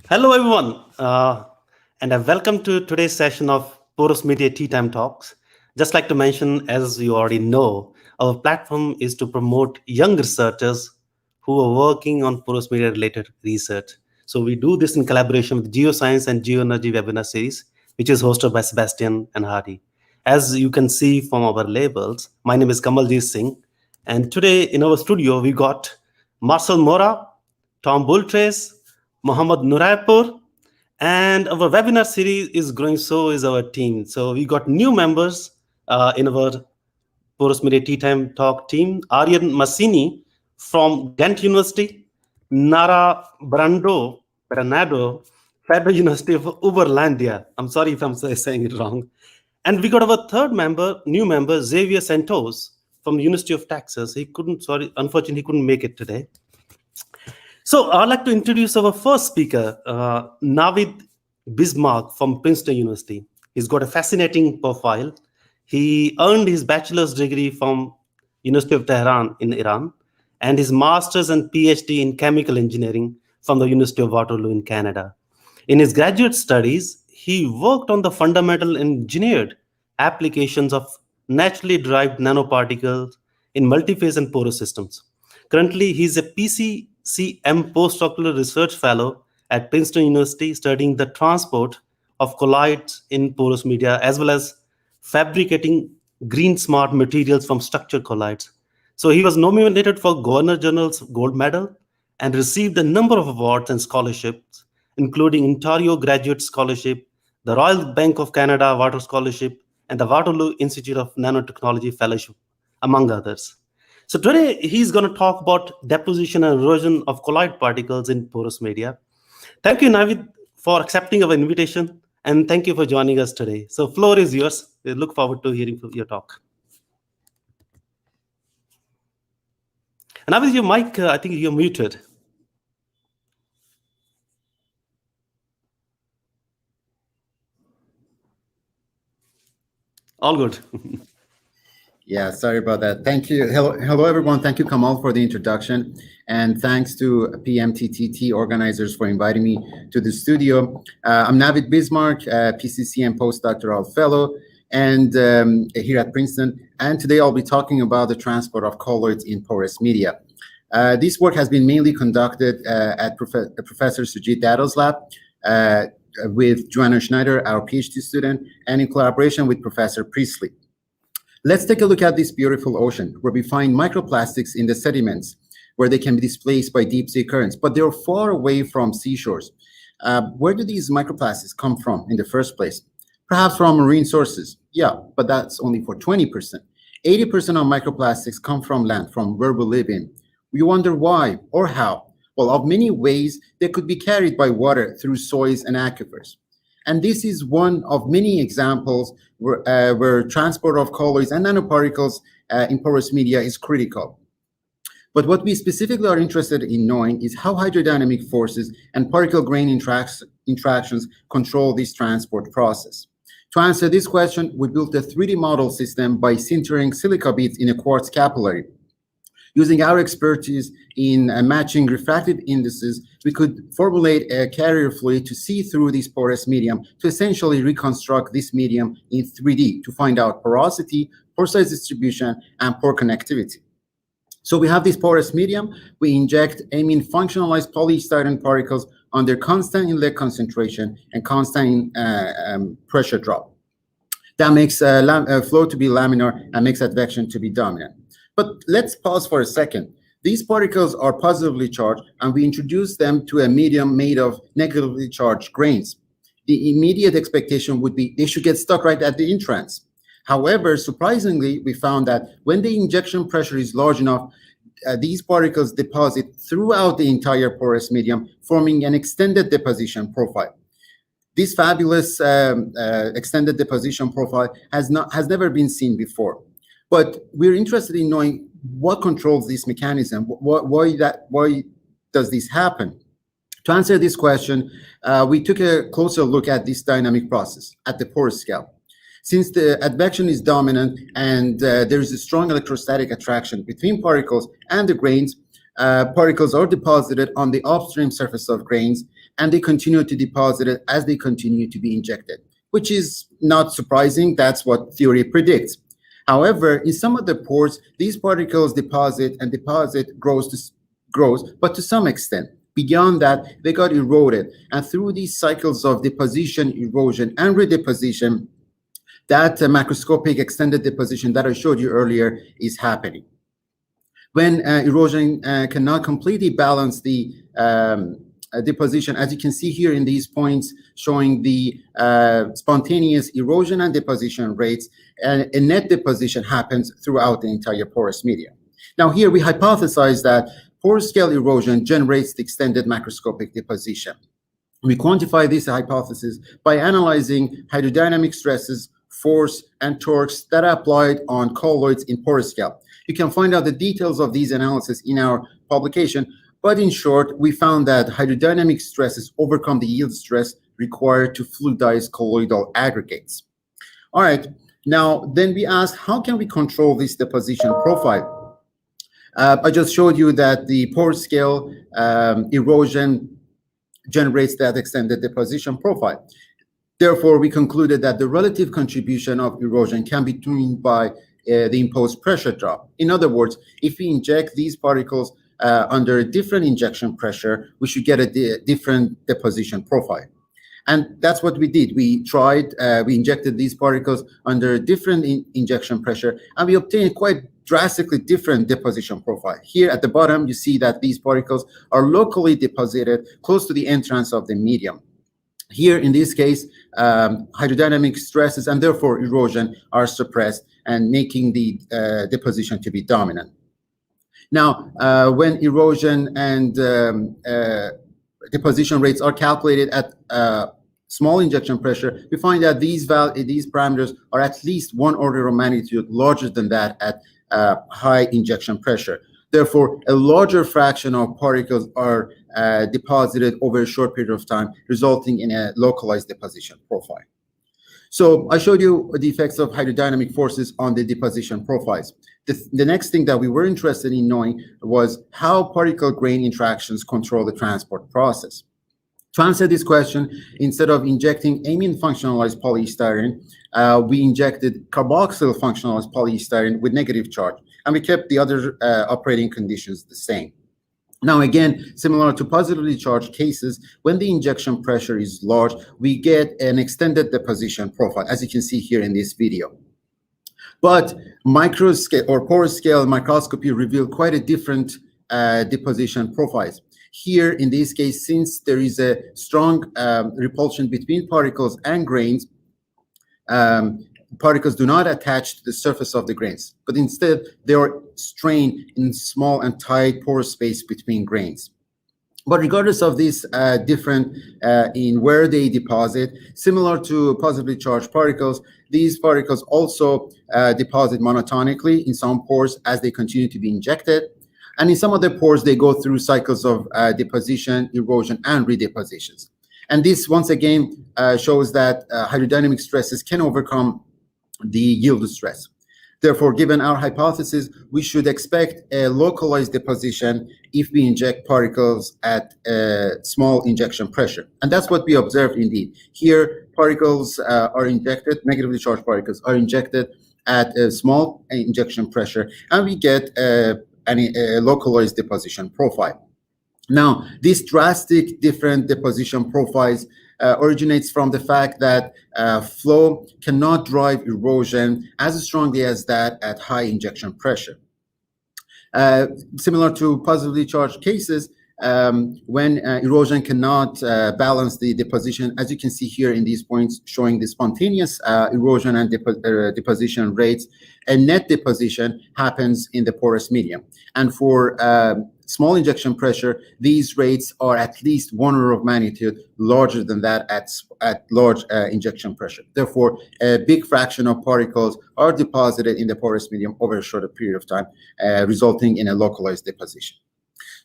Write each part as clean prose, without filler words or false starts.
Hello, everyone, and welcome to today's session of Porous Media Tea Time Talks. Just like to mention, as you already know, our platform is to promote young researchers who are working on porous media related research. So we do this in collaboration with Geoscience and Geoenergy webinar series, which is hosted by Sebastian and Hardy. As you can see from our labels, my name is Kamaljeet Singh, and today in our studio we got Marcel Mora, Tom Bultrace, Mohammad Nuraipur, and our webinar series is growing. So is our team. So we got new members in our Porous Media Tea Time Talk team. Aryan Massini from Ghent University, Nara Branado, Federal University of Uberlandia. I'm sorry if I'm saying it wrong. And we got our third member, new member, Xavier Santos from the University of Texas. Unfortunately, he couldn't make it today. So I'd like to introduce our first speaker, Navid Bizmark from Princeton University. He's got a fascinating profile. He earned his bachelor's degree from University of Tehran in Iran and his master's and PhD in chemical engineering from the University of Waterloo in Canada. In his graduate studies, he worked on the fundamental engineered applications of naturally derived nanoparticles in multiphase and porous systems. Currently, he's a PCCM postdoctoral research fellow at Princeton University studying the transport of colloids in porous media as well as fabricating green smart materials from structured colloids. So he was nominated for Governor General's Gold Medal and received a number of awards and scholarships, including Ontario Graduate Scholarship, the Royal Bank of Canada Water Scholarship, and the Waterloo Institute of Nanotechnology Fellowship, among others. So today he's going to talk about deposition and erosion of colloid particles in porous media. Thank you, Navid, for accepting our invitation, and thank you for joining us today. So floor is yours. We look forward to hearing your talk. And Navid, your mic, I think you're muted. All good. Yeah, sorry about that. Thank you. Hello, everyone. Thank you, Kamal, for the introduction. And thanks to PMTTT organizers for inviting me to the studio. I'm Navid Bizmark, PCCM postdoctoral fellow, and here at Princeton. And today I'll be talking about the transport of colloids in porous media. This work has been mainly conducted at Professor Sujit Dattle's lab with Joanna Schneider, our PhD student, and in collaboration with Professor Priestley. Let's take a look at this beautiful ocean where we find microplastics in the sediments where they can be displaced by deep sea currents, but they're far away from seashores. Where do these microplastics come from in the first place? Perhaps from marine sources. Yeah, but that's only for 20%. 80% of microplastics come from land, from where we live in. We wonder why or how. Well, of many ways, they could be carried by water through soils and aquifers. And this is one of many examples where transport of colloids and nanoparticles in porous media is critical. But what we specifically are interested in knowing is how hydrodynamic forces and particle grain interactions control this transport process. To answer this question, we built a 3D model system by sintering silica beads in a quartz capillary. Using our expertise in matching refractive indices, we could formulate a carrier fluid to see through this porous medium to essentially reconstruct this medium in 3D to find out porosity, pore size distribution, and pore connectivity. So we have this porous medium. We inject amine functionalized polystyrene particles under constant inlet concentration and constant pressure drop. That makes flow to be laminar and makes advection to be dominant. But let's pause for a second. These particles are positively charged, and we introduce them to a medium made of negatively charged grains. The immediate expectation would be they should get stuck right at the entrance. However, surprisingly, we found that when the injection pressure is large enough, these particles deposit throughout the entire porous medium, forming an extended deposition profile. This fabulous extended deposition profile has never been seen before. But we're interested in knowing what controls this mechanism. Why does this happen? To answer this question, we took a closer look at this dynamic process at the pore-scale. Since the advection is dominant and there is a strong electrostatic attraction between particles and the grains, particles are deposited on the upstream surface of grains, and they continue to deposit it as they continue to be injected, which is not surprising. That's what theory predicts. However, in some of the pores, these particles deposit, and deposit grows, but to some extent. Beyond that, they got eroded. And through these cycles of deposition, erosion, and redeposition, that macroscopic extended deposition that I showed you earlier is happening. When erosion cannot completely balance the deposition, as you can see here in these points showing the spontaneous erosion and deposition rates, and a net deposition happens throughout the entire porous medium. Now here we hypothesize that pore-scale erosion generates the extended macroscopic deposition. We quantify this hypothesis by analyzing hydrodynamic stresses, force, and torques that are applied on colloids in pore-scale. You can find out the details of these analyses in our publication, but in short, we found that hydrodynamic stresses overcome the yield stress required to fluidize colloidal aggregates. All right, now then we asked, how can we control this deposition profile? I just showed you that the pore-scale erosion generates that extended deposition profile. Therefore, we concluded that the relative contribution of erosion can be determined by the imposed pressure drop. In other words, if we inject these particles under a different injection pressure, we should get a different deposition profile. And that's what we did. We tried, we injected these particles under a different injection pressure, and we obtained quite drastically different deposition profile. Here at the bottom, you see that these particles are locally deposited close to the entrance of the medium. Here, in this case, hydrodynamic stresses and therefore erosion are suppressed and making the deposition to be dominant. Now, when erosion and deposition rates are calculated at small injection pressure, we find that these parameters are at least 1 order of magnitude larger than that at high injection pressure. Therefore, a larger fraction of particles are deposited over a short period of time, resulting in a localized deposition profile. So I showed you the effects of hydrodynamic forces on the deposition profiles. The next thing that we were interested in knowing was how particle-grain interactions control the transport process. To answer this question, instead of injecting amine functionalized polystyrene, we injected carboxyl functionalized polystyrene with negative charge, and we kept the other operating conditions the same. Now, again, similar to positively charged cases, when the injection pressure is large, we get an extended deposition profile, as you can see here in this video. But microscale or pore-scale microscopy revealed quite a different deposition profiles. Here, in this case, since there is a strong repulsion between particles and grains, particles do not attach to the surface of the grains, but instead they are strained in small and tight pore space between grains. But regardless of this different in where they deposit, similar to positively charged particles, these particles also deposit monotonically in some pores as they continue to be injected. And in some other pores, they go through cycles of deposition, erosion, and redepositions. And this, once again, shows that hydrodynamic stresses can overcome the yield stress. Therefore, given our hypothesis, we should expect a localized deposition if we inject particles at a small injection pressure. And that's what we observed indeed. Here, particles are injected, negatively charged particles are injected at a small injection pressure, and we get a localized deposition profile. Now, these drastic different deposition profiles originates from the fact that flow cannot drive erosion as strongly as that at high injection pressure. Similar to positively charged cases, when erosion cannot balance the deposition, as you can see here in these points showing the spontaneous erosion and deposition rates, a net deposition happens in the porous medium. And for small injection pressure, these rates are at least 1 order of magnitude larger than that at large injection pressure. Therefore, a big fraction of particles are deposited in the porous medium over a shorter period of time, resulting in a localized deposition.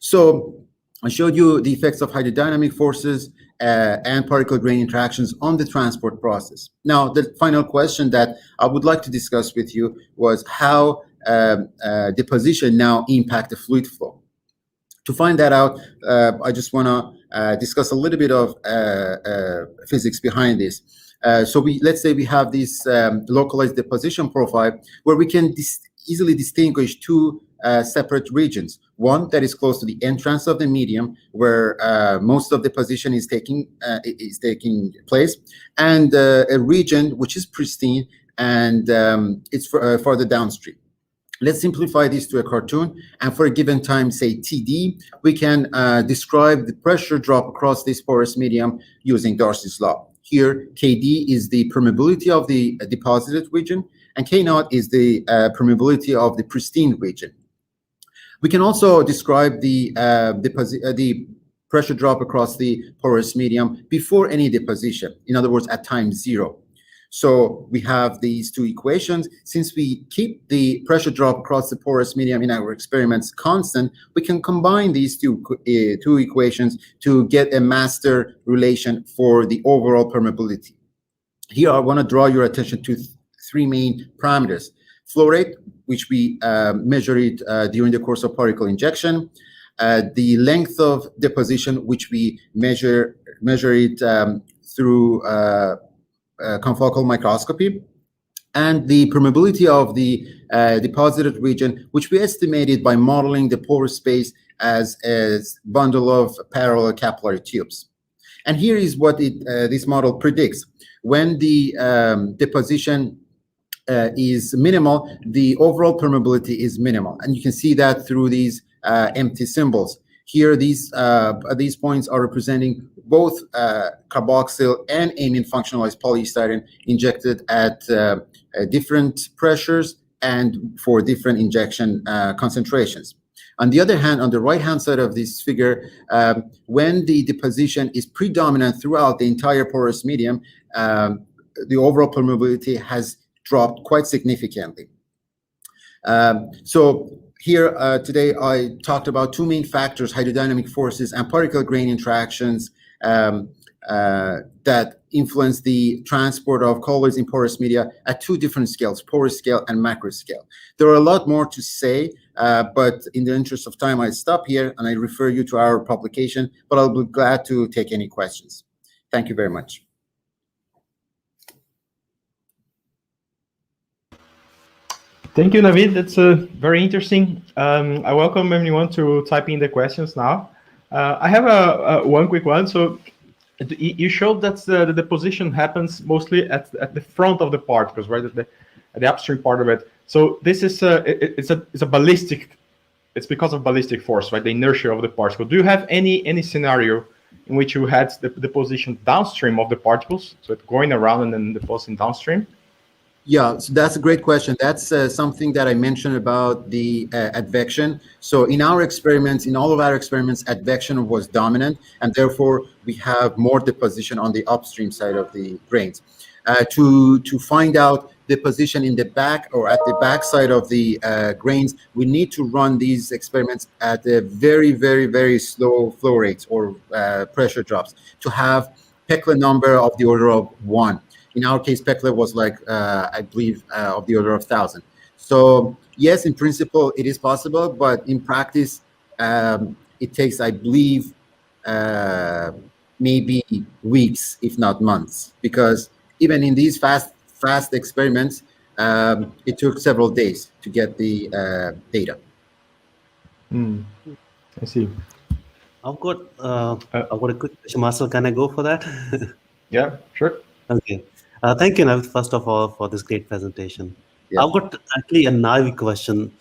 So I showed you the effects of hydrodynamic forces and particle-grain interactions on the transport process. Now, the final question that I would like to discuss with you was how deposition now impact the fluid flow. To find that out, I just want discuss a little bit of physics behind this. So let's say we have this localized deposition profile where we can easily distinguish two separate regions. One that is close to the entrance of the medium, where most of the deposition is taking place, and a region which is pristine and it's further downstream. Let's simplify this to a cartoon, and for a given time, say TD, we can describe the pressure drop across this porous medium using Darcy's law. Here, KD is the permeability of the deposited region, and K0 is the permeability of the pristine region. We can also describe the pressure drop across the porous medium before any deposition, in other words, at time 0. So we have these two equations. Since we keep the pressure drop across the porous medium in our experiments constant, we can combine these two equations to get a master relation for the overall permeability. Here, I want to draw your attention to three main parameters. Flow rate, which we measure it during the course of particle injection. The length of deposition, which we measure it through confocal microscopy, and the permeability of the deposited region, which we estimated by modeling the pore space as a bundle of parallel capillary tubes. And here is what this model predicts. When the deposition is minimal, the overall permeability is minimal. And you can see that through these empty symbols. Here, these points are representing both carboxyl and amine functionalized polystyrene injected at different pressures and for different injection concentrations. On the other hand, on the right-hand side of this figure, when the deposition is predominant throughout the entire porous medium, the overall permeability has dropped quite significantly. So here today, I talked about two main factors, hydrodynamic forces and particle grain interactions that influence the transport of colloids in porous media at two different scales, pore-scale and macroscale. There are a lot more to say, but in the interest of time, I stop here and I refer you to our publication, but I'll be glad to take any questions. Thank you very much. Thank you, Navid. That's very interesting. I welcome anyone to type in the questions now. I have one quick one. So you showed that the deposition happens mostly at the front of the particles, right? At the upstream part of it. So this is it's a ballistic. It's because of ballistic force, right? The inertia of the particle. Do you have any scenario in which you had the deposition downstream of the particles, so it's going around and then depositing downstream? Yeah, so that's a great question. That's something that I mentioned about the advection. So in our experiments, in all of our experiments, advection was dominant, and therefore we have more deposition on the upstream side of the grains. To find out deposition in the back or at the back side of the grains, we need to run these experiments at a very, very, very slow flow rates or pressure drops to have Peclet number of the order of 1. In our case, Peclet was like, I believe, of the order of 1,000. So yes, in principle, it is possible, but in practice, it takes, I believe, maybe weeks, if not months, because even in these fast experiments, it took several days to get the data. I see. I've got a quick question, Marcel. Can I go for that? Yeah, sure. Okay. Thank you, Navid, first of all, for this great presentation. Yeah. I've got actually a naive question.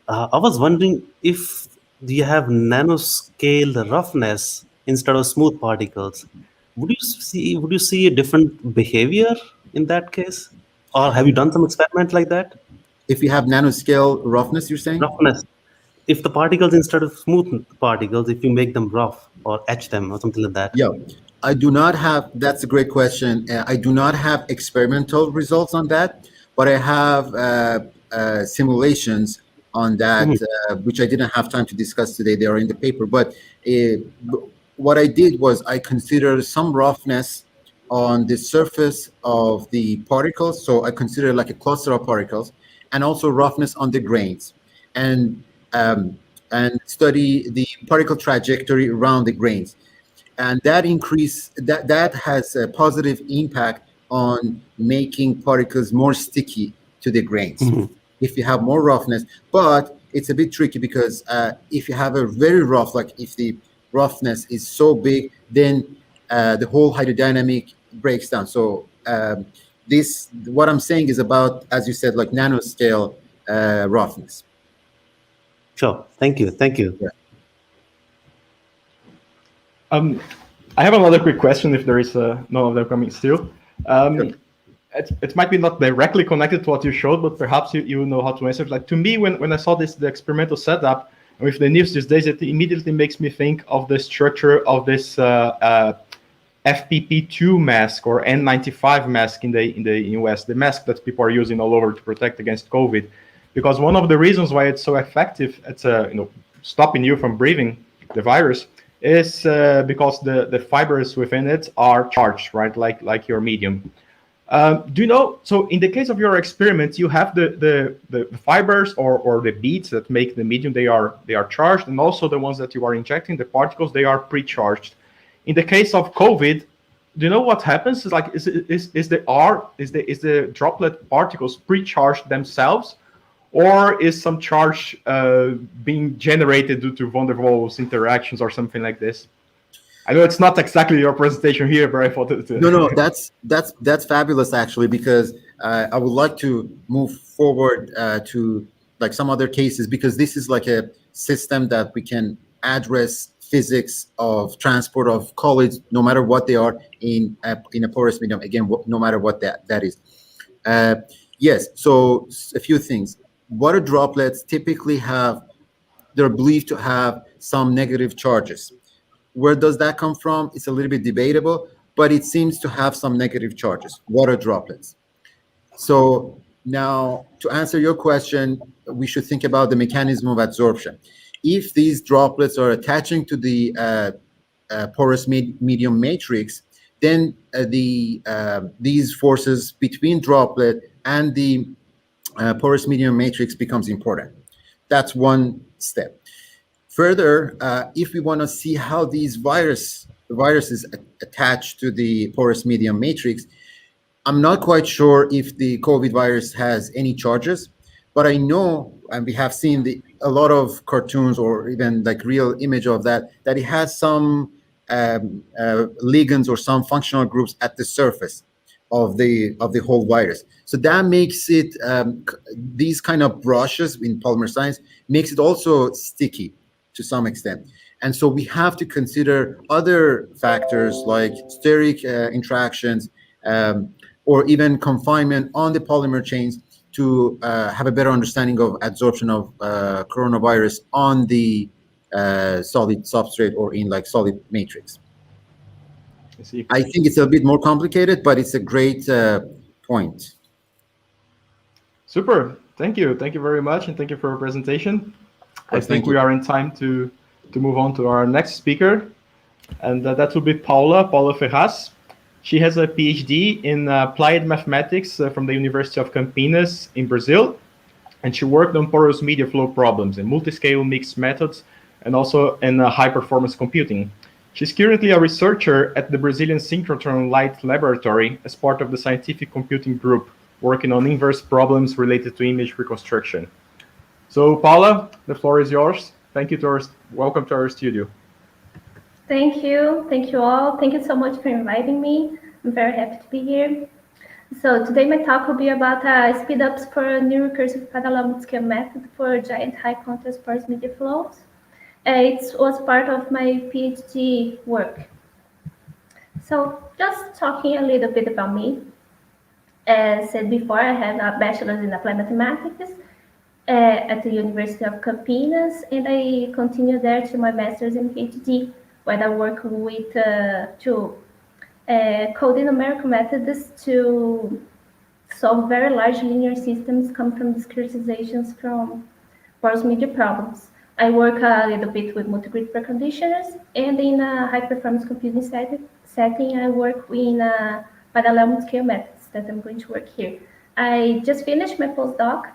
I was wondering if you have nanoscale roughness instead of smooth particles. Would you see a different behavior in that case? Or have you done some experiment like that? If you have nanoscale roughness, you're saying? Roughness. If the particles, instead of smooth particles, if you make them rough or etch them or something like that. Yeah. I do not have, that's a great question. I do not have experimental results on that, but I have simulations on that, which I didn't have time to discuss today. They are in the paper. But what I did was I considered some roughness on the surface of the particles. So I considered like a cluster of particles, and also roughness on the grains, and study the particle trajectory around the grains. and that increase that has a positive impact on making particles more sticky to the grains. If you have more roughness, but it's a bit tricky because if you have a very rough, like if the roughness is so big, then the whole hydrodynamic breaks down. So this, what I'm saying is about, as you said, like nanoscale roughness. Sure. Thank you. Thank you. Yeah. I have another quick question if there is none of them coming still. Sure. It might be not directly connected to what you showed, but perhaps you know how to answer. Like, to me, when I saw the experimental setup with the news these days, it immediately makes me think of the structure of this FPP2 mask or N95 mask in the US, the mask that people are using all over to protect against COVID. Because one of the reasons why it's so effective at stopping you from breathing the virus is because the fibers within it are charged, right? Like your medium. Do you know? So in the case of your experiment, you have the fibers or the beads that make the medium. They are charged, and also the ones that you are injecting, the particles, they are pre-charged. In the case of COVID, do you know what happens? Is like is the droplet particles pre-charged themselves, or is some charge being generated due to van der Waals interactions or something like this? I know it's not exactly your presentation here, but I thought it. No, that's fabulous actually, because I would like to move forward to like some other cases, because this is like a system that we can address physics of transport of colloids, no matter what they are in a porous medium. Again, no matter what that is. Yes. So a few things. Water droplets typically they're believed to have some negative charges. Where does that come from? It's a little bit debatable, but it seems to have some negative charges, water droplets. So now, to answer your question, we should think about the mechanism of adsorption. If these droplets are attaching to the porous medium matrix, then these forces between droplet and the porous medium matrix becomes important. That's one step. Further, if we want to see how these viruses attach to the porous medium matrix, I'm not quite sure if the COVID virus has any charges, but I know, and we have seen a lot of cartoons or even like real image of that it has some ligands or some functional groups at the surface of the whole virus. So that makes it, these kind of brushes in polymer science makes it also sticky to some extent. And so we have to consider other factors like steric interactions or even confinement on the polymer chains to have a better understanding of adsorption of coronavirus on the solid substrate or in like solid matrix. I think it's a bit more complicated, but it's a great point. Super. Thank you. Thank you very much. And thank you for your presentation. I think we are in time to move on to our next speaker. And that will be Paola Ferraz. She has a PhD in applied mathematics from the University of Campinas in Brazil. And she worked on porous media flow problems in multiscale mixed methods and also in high performance computing. She's currently a researcher at the Brazilian Synchrotron Light Laboratory as part of the scientific computing group, working on inverse problems related to image reconstruction. So Paula, the floor is yours. Thank you welcome to our studio. Thank you all. Thank you so much for inviting me. I'm very happy to be here. So today my talk will be about speed ups for new recursive parallel multiscale method for giant high contrast porous media flows. It was part of my PhD work. So just talking a little bit about me. As said before, I have a bachelor's in applied mathematics at the University of Campinas, and I continue there to my master's and PhD, where I work with coding numerical methods to solve very large linear systems come from discretizations from porous media problems. I work a little bit with multi-grid preconditioners, and in a high-performance computing setting, I work in parallel multiscale methods that I'm going to work here. I just finished my postdoc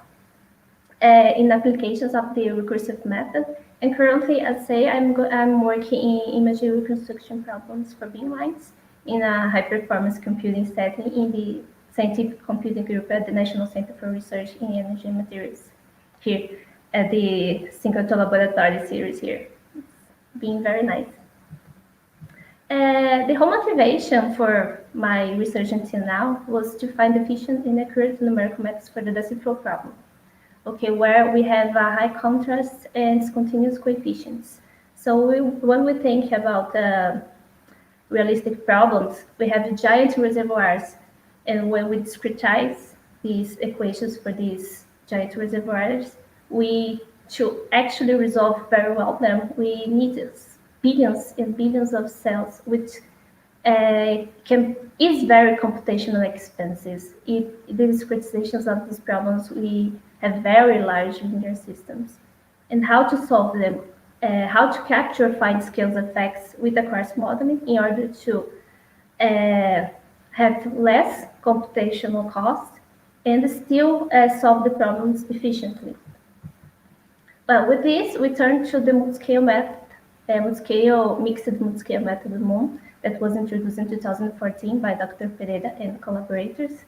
in applications of the recursive method. And currently, as I say, I'm working in image reconstruction problems for beamlines in a high-performance computing setting in the scientific computing group at the National Center for Research in Energy and Materials here at the Synchrotron Laboratory series here. It's been very nice. The whole motivation for my research until now was to find efficient and accurate numerical methods for the decipher problem. Okay, where we have a high contrast and continuous coefficients. So when we think about realistic problems, we have giant reservoirs, and when we discretize these equations for these giant reservoirs, to actually resolve very well them, we need billions and billions of cells, which is very computationally expensive. The discretizations of these problems, we have very large linear systems. And how to solve them, how to capture fine scale effects with the coarse modeling in order to have less computational cost and still solve the problems efficiently. But with this, we turn to the multiscale method, mixed multiscale method MUM, that was introduced in 2014 by Dr. Pereira and collaborators.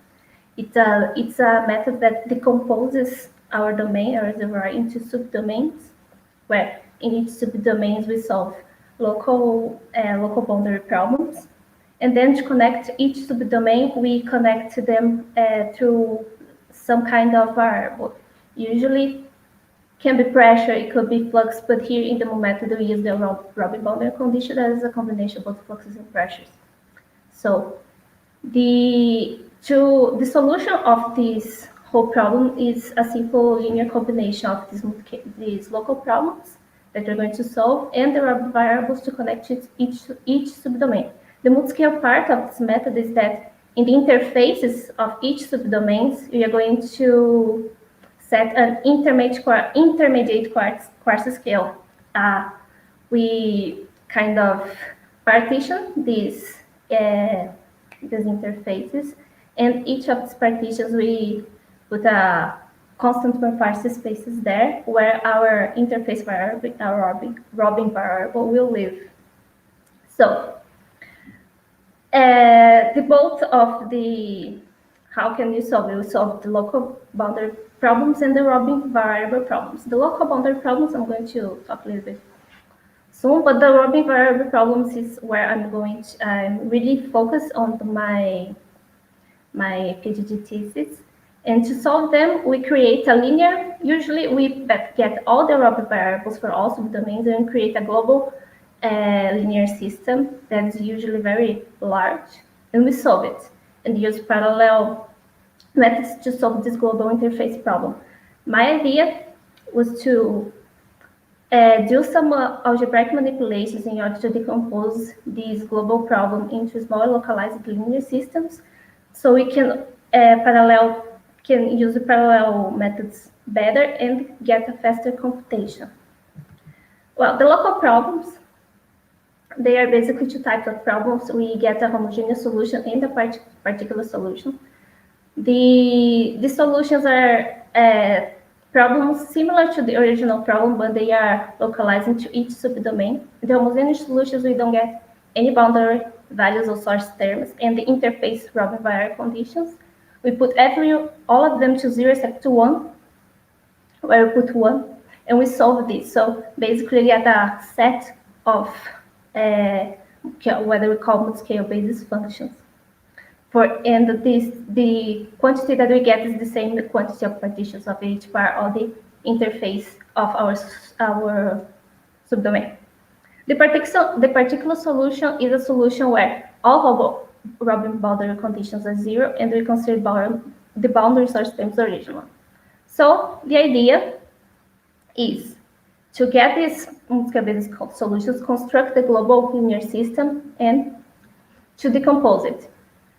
It's a method that decomposes our domain, our reservoir, into subdomains, where in each subdomains we solve local boundary problems. And then to connect each subdomain, we connect them through some kind of variable. Usually can be pressure, it could be flux, but here in the MUM method we use the Robin boundary condition that is a combination of both fluxes and pressures. So the solution of this whole problem is a simple linear combination of these local problems that we're going to solve and the Robin variables to connect each subdomain. The multiscale part of this method is that in the interfaces of each subdomains, we are going to set an intermediate quartz scale. We kind of partition these interfaces, and each of these partitions we put a constant per parse spaces there where our interface variable, our Robin variable will live. So how can you solve it? We solve the local boundary problems and the Robin variable problems. The local boundary problems I'm going to talk a little bit soon, but the Robin variable problems is where I'm really focused on my PhD thesis. And to solve them, we create a linear, usually we get all the Robin variables for all subdomains and create a global linear system that's usually very large, and we solve it and use parallel methods to solve this global interface problem. My idea was to do some algebraic manipulations in order to decompose this global problem into small localized linear systems, so we can use the parallel methods better and get a faster computation. Well, the local problems, they are basically two types of problems. We get a homogeneous solution and a particular solution. The solutions are problems similar to the original problem, but they are localized into each subdomain. The homogeneous solutions, we don't get any boundary values or source terms, and the interface Robin variable conditions, we put all of them to 0 except to 1, where we put 1, and we solve this. So basically we get a set of whether we call multiscale basis functions. And the quantity that we get is the same the quantity of partitions of each part of the interface of our subdomain. The particular solution is a solution where all Robin boundary conditions are 0, and we consider the boundary source terms original. So the idea is to get these multiscale basis solutions, construct the global linear system, and to decompose it.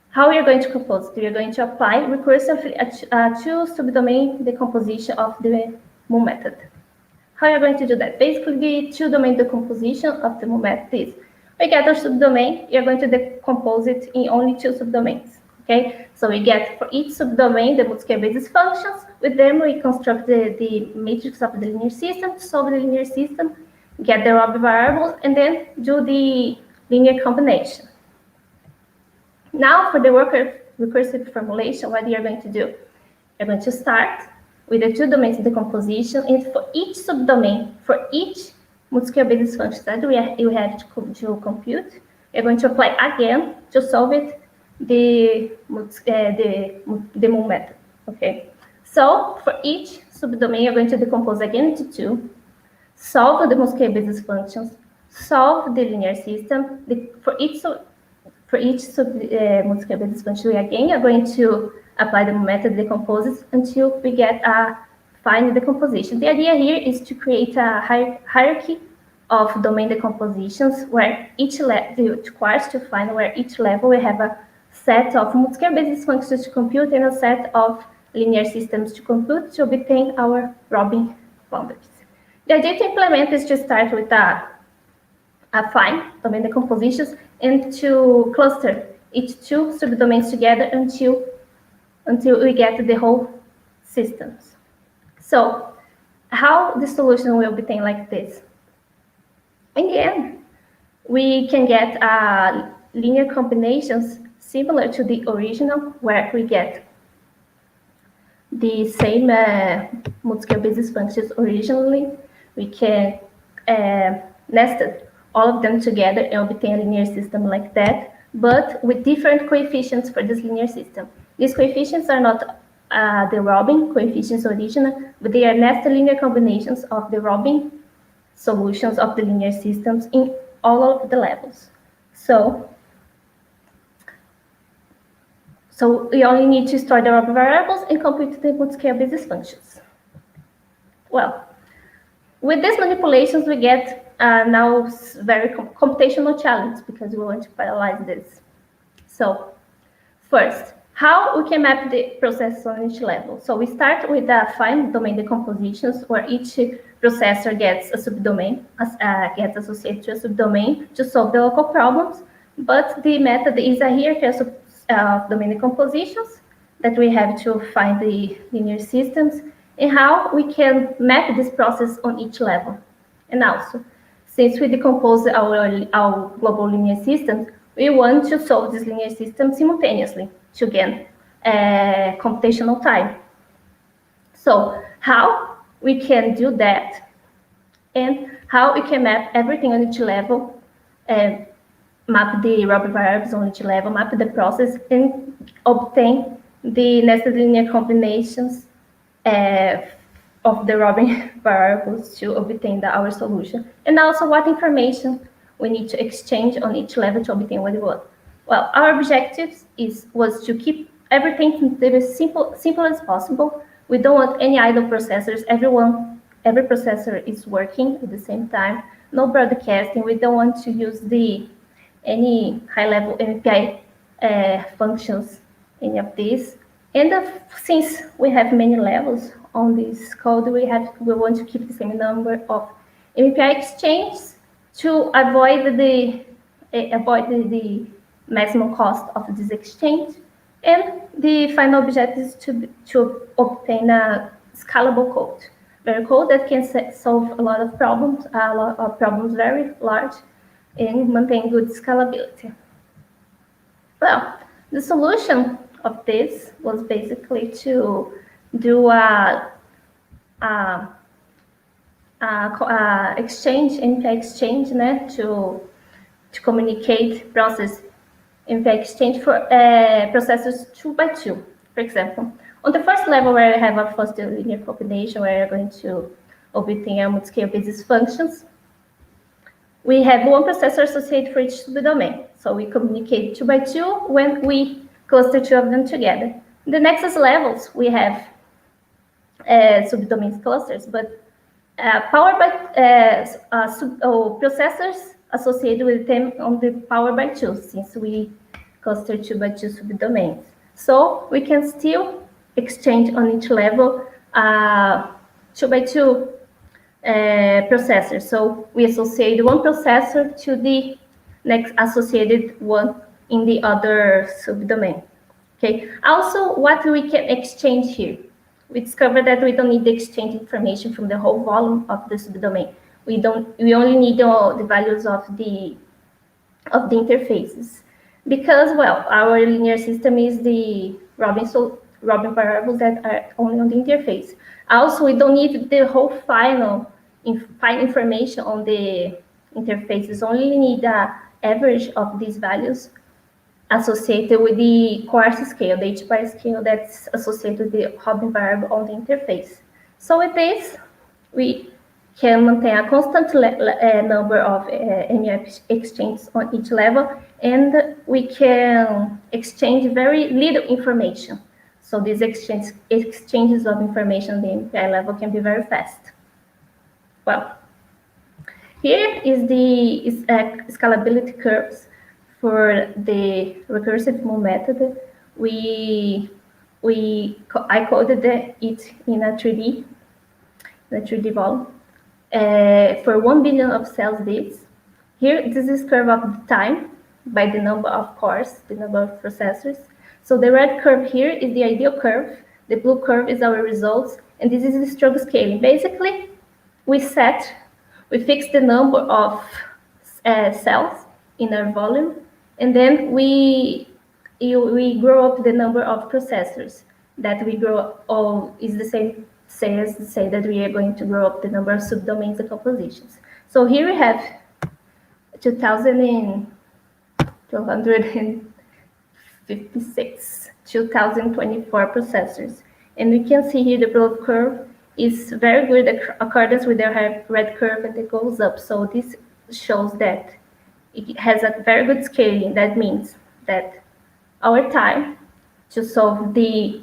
How we are going to compose it? We are going to apply recursively to subdomain decomposition of the MUM method. How are you going to do that? Basically, the two-domain decomposition of the MUM method is we get our subdomain, you're going to decompose it in only two subdomains. Okay, so we get for each subdomain the multiscale basis functions. With them, we construct the matrix of the linear system, solve the linear system, get the Robbie variables, and then do the linear combination. Now, for the recursive formulation, what you're going to do? You're going to start with the two domains decomposition, and for each subdomain, for each multiscale basis function that you have to compute, you're going to apply again to solve it the move method. Okay, so for each subdomain, you're going to decompose again into two, solve the multiscale basis functions, solve the linear system. For each multiscale basis function, we again are going to apply the method decomposes until we get a final decomposition. The idea here is to create a hierarchy of domain decompositions where each level requires to find where each level we have a set of multiscale basis functions to compute and a set of linear systems to compute to obtain our Robin boundaries. The idea to implement is to start with a fine domain decompositions and to cluster each two subdomains together until we get the whole systems. So how the solution will be obtained like this? In the end, we can get linear combinations similar to the original, where we get the same multiscale basis functions originally. We can nest all of them together and obtain a linear system like that, but with different coefficients for this linear system. These coefficients are not the Robin coefficients original, but they are nested linear combinations of the Robin solutions of the linear systems in all of the levels. So we only need to store the Robin variables and compute the multiscale basis functions. Well, with these manipulations, we get now very computational challenge because we want to parallelize this. So first, how we can map the process on each level. So we start with the fine domain decompositions where each processor gets a subdomain, gets associated to a subdomain to solve the local problems. But the method is a hierarchy of domain decompositions that we have to find the linear systems and how we can map this process on each level. And also, since we decompose our global linear systems, we want to solve this linear system simultaneously to gain computational time. So how we can do that and how we can map everything on each level, map the Robin variables on each level, map the process, and obtain the nested linear combinations of the Robin variables to obtain our solution. And also what information we need to exchange on each level to obtain what we want. Well, our objective was to keep everything as simple as possible. We don't want any idle processors. Every processor is working at the same time. No broadcasting. We don't want to use any high-level MPI functions, any of these. And since we have many levels on this code, we want to keep the same number of MPI exchanges to avoid the maximum cost of this exchange. And the final objective is to obtain a scalable code, code that can solve a lot of problems very large, and maintain good scalability. Well, the solution of this was basically to do exchange, MPI exchange, to communicate process MPI exchange for processors 2 by 2. For example, on the first level where we have our first linear combination, where we're going to obtain our multiscale basis functions, we have one processor associated for each subdomain. So we communicate 2 by 2 when we cluster two of them together. In the next levels, we have subdomain clusters, but powered by processors associated with them on the power by 2, since we cluster 2 by 2 subdomains. So we can still exchange on each level 2 by 2 processors. So we associate one processor to the next associated one in the other subdomain. Okay. Also, what we can exchange here. We discovered that we don't need to exchange information from the whole volume of the subdomain. We only need the values of the interfaces, because, well, our linear system is the Robin variables that are only on the interface. Also, we don't need the whole fine information on the interfaces. Only need the average of these values associated with the coarse scale, the h bar scale that's associated with the Robin variable on the interface. So with this, we can maintain a constant number of MEF exchanges on each level, and we can exchange very little information. So these exchanges of information on the MPI level can be very fast. Well, here is the scalability curves for the recursive move method. I coded it in a 3D volume for 1 billion of cells bits. Here, this is curve of the time by the number of cores, the number of processors. So the red curve here is the ideal curve. The blue curve is our results, and this is the stroke scaling. Basically, we fix the number of cells in our volume, and then we grow up the number of processors that we grow. All is the same as to say that we are going to grow up the number of subdomains and compositions. So here we have 2024 processors, and we can see here the blue curve is very good accordance with the red curve, and it goes up. So this shows that it has a very good scaling. That means that our time to solve the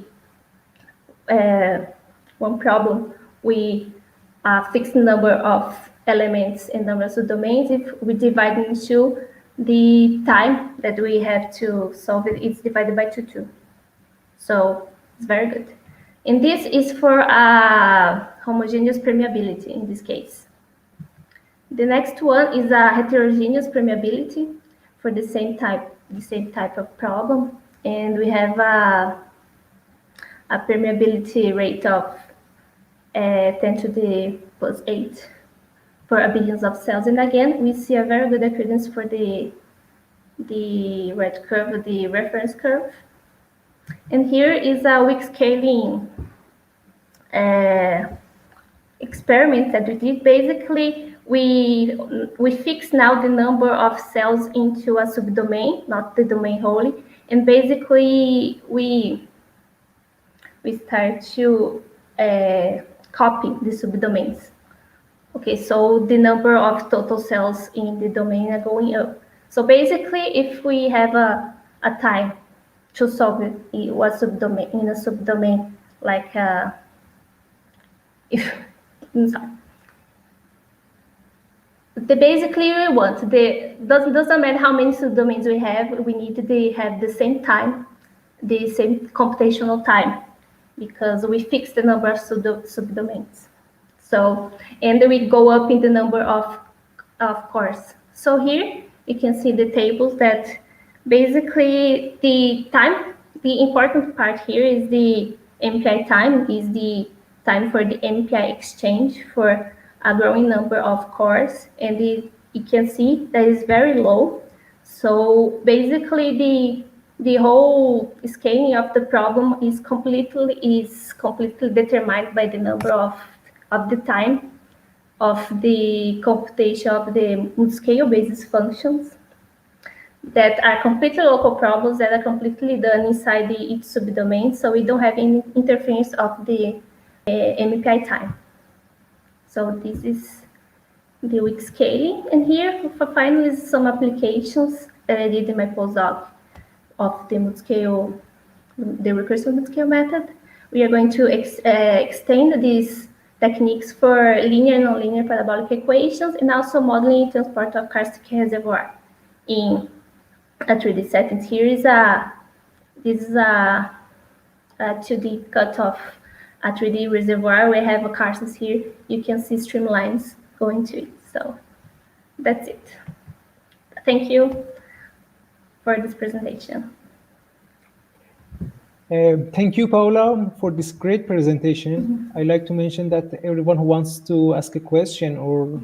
one problem, we fix the number of elements and number of subdomains. If we divide into the time that we have to solve it, it's divided by 2. So it's very good. And this is for homogeneous permeability in this case. The next one is a heterogeneous permeability for the same type of problem, and we have a permeability rate of 10 to the plus 8 for a billions of cells. And again, we see a very good occurrence for the red curve, the reference curve. And here is a weak scaling experiment that we did. Basically, we fix now the number of cells into a subdomain, not the domain wholly. And basically, we start to copy the subdomains. Okay, so the number of total cells in the domain are going up. So basically, if we have a time to solve it in a subdomain, like basically we want doesn't matter how many subdomains we have. We need to have the same time, the same computational time, because we fix the number of subdomains. So, and then we go up in the number of cores. So here you can see the tables that basically the important part here is the MPI time, is the time for the MPI exchange for a growing number of cores, and you can see that is very low. So basically the whole scaling of the problem is completely determined by the number of the time of the computation of the multiscale basis functions that are completely local problems that are completely done inside each subdomain. So we don't have any interference of the MPI time. So this is the weak scaling. And here, finally, some applications that I did in my postdoc of the multiscale, the recursive multiscale method. We are going to extend these techniques for linear and nonlinear parabolic equations, and also modeling and transport of karstic reservoir in a 3D settings. Here is this is a 2D cut of a 3D reservoir. We have a karsts here. You can see streamlines going to it. So that's it. Thank you for this presentation. Thank you, Paula, for this great presentation. I'd like to mention that everyone who wants to ask a question or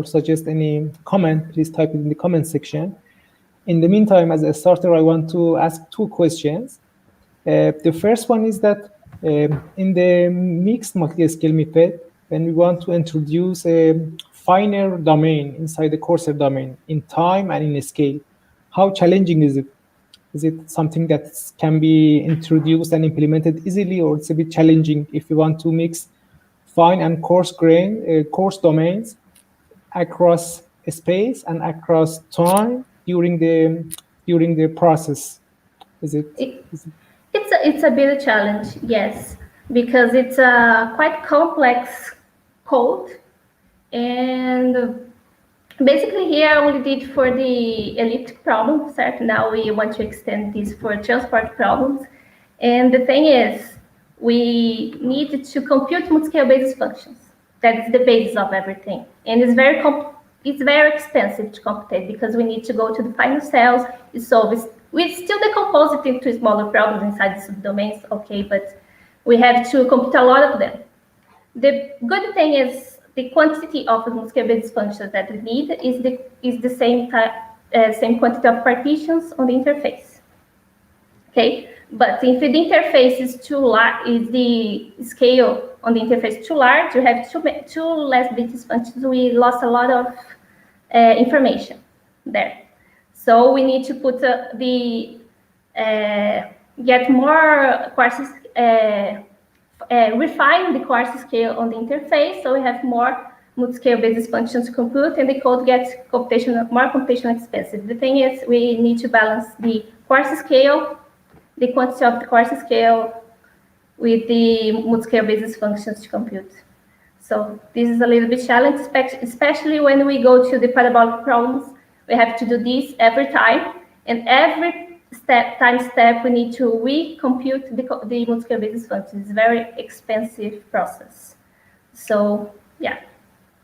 suggest any comment, please type it in the comment section. In the meantime, as a starter, I want to ask two questions. The first one is that in the mixed multiscale method, when we want to introduce a finer domain inside the coarser domain in time and in scale, how challenging is it? Is it something that can be introduced and implemented easily, or it's a bit challenging if you want to mix fine and coarse coarse domains across space and across time during the process? It's a bit of a challenge, yes, because it's a quite complex code, and basically here I only did for the elliptic problem, certo? Now we want to extend this for transport problems, and the thing is, we need to compute multiscale basis functions. That's the basis of everything, and it's very expensive to compute because we need to go to the final cells. We still decompose it into smaller problems inside the subdomains, okay, but we have to compute a lot of them. The good thing is the quantity of the multiscale basis functions that we need is the same quantity of partitions on the interface, okay? But if the interface is too large, is the scale on the interface too large, you have two less basis functions, we lost a lot of information there. So we need to put get more courses, refine the course scale on the interface, so we have more multiscale basis functions to compute, and the code gets more computational expensive. The thing is, we need to balance the course scale, the quantity of the course scale, with the multiscale basis functions to compute. So this is a little bit challenging, especially when we go to the parabolic problems. We have to do this every time, and every step we need to recompute the multiscale basis function. It's a very expensive process. So yeah.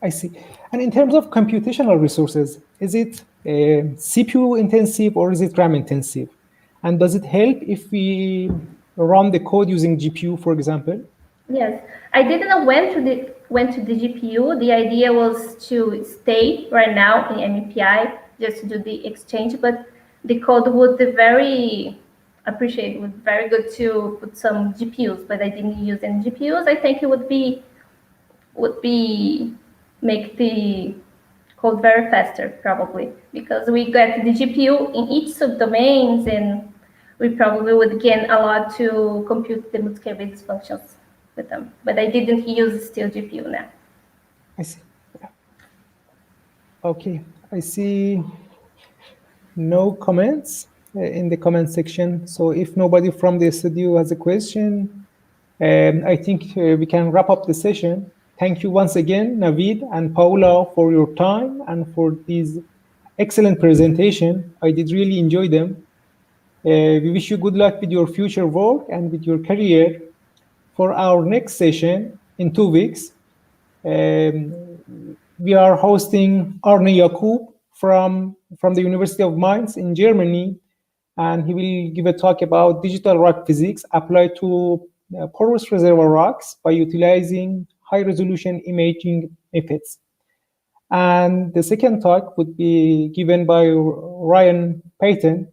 I see. And in terms of computational resources, is it CPU intensive or is it RAM intensive? And does it help if we run the code using GPU, for example? Yes, I didn't went to the GPU. The idea was to stay right now in MPI just to do the exchange, but the code would be very good to put some GPUs, but I didn't use any GPUs. I think it would make the code very faster probably, because we get the GPU in each subdomains, and we probably would gain a lot to compute the multiscale basis functions with them. But I didn't use still GPU now. I see. Yeah. Okay, I see no comments in the comment section. So if nobody from the studio has a question, I think we can wrap up the session. Thank you once again, Navid and Paula, for your time and for this excellent presentation. I did really enjoy them. We wish you good luck with your future work and with your career. For our next session in 2 weeks, we are hosting Arne Jakub from the University of Mainz in Germany, and he will give a talk about digital rock physics applied to porous reservoir rocks by utilizing high-resolution imaging methods. And the second talk would be given by Ryan Payton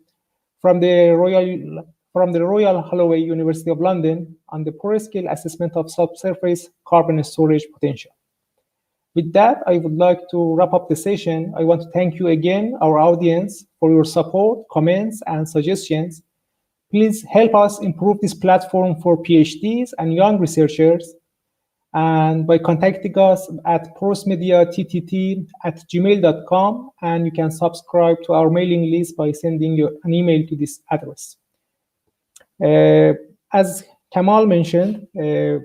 from the Royal Holloway University of London on the pore-scale assessment of subsurface carbon storage potential. With that, I would like to wrap up the session. I want to thank you again, our audience, for your support, comments, and suggestions. Please help us improve this platform for PhDs and young researchers, and by contacting us at porosmediattt@gmail.com, and you can subscribe to our mailing list by sending an email to this address. As Kamal mentioned, we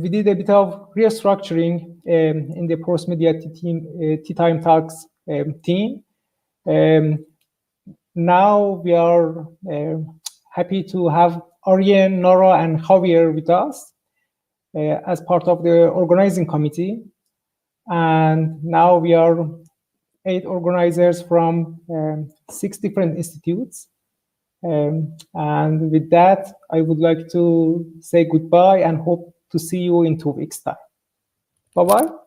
did a bit of restructuring in the Porous Media Tea Time Talks team. Now we are happy to have Ariane, Nora, and Javier with us as part of the organizing committee. And now we are 8 organizers from 6 different institutes. And with that, I would like to say goodbye and hope to see you in 2 weeks' time. Bye-bye.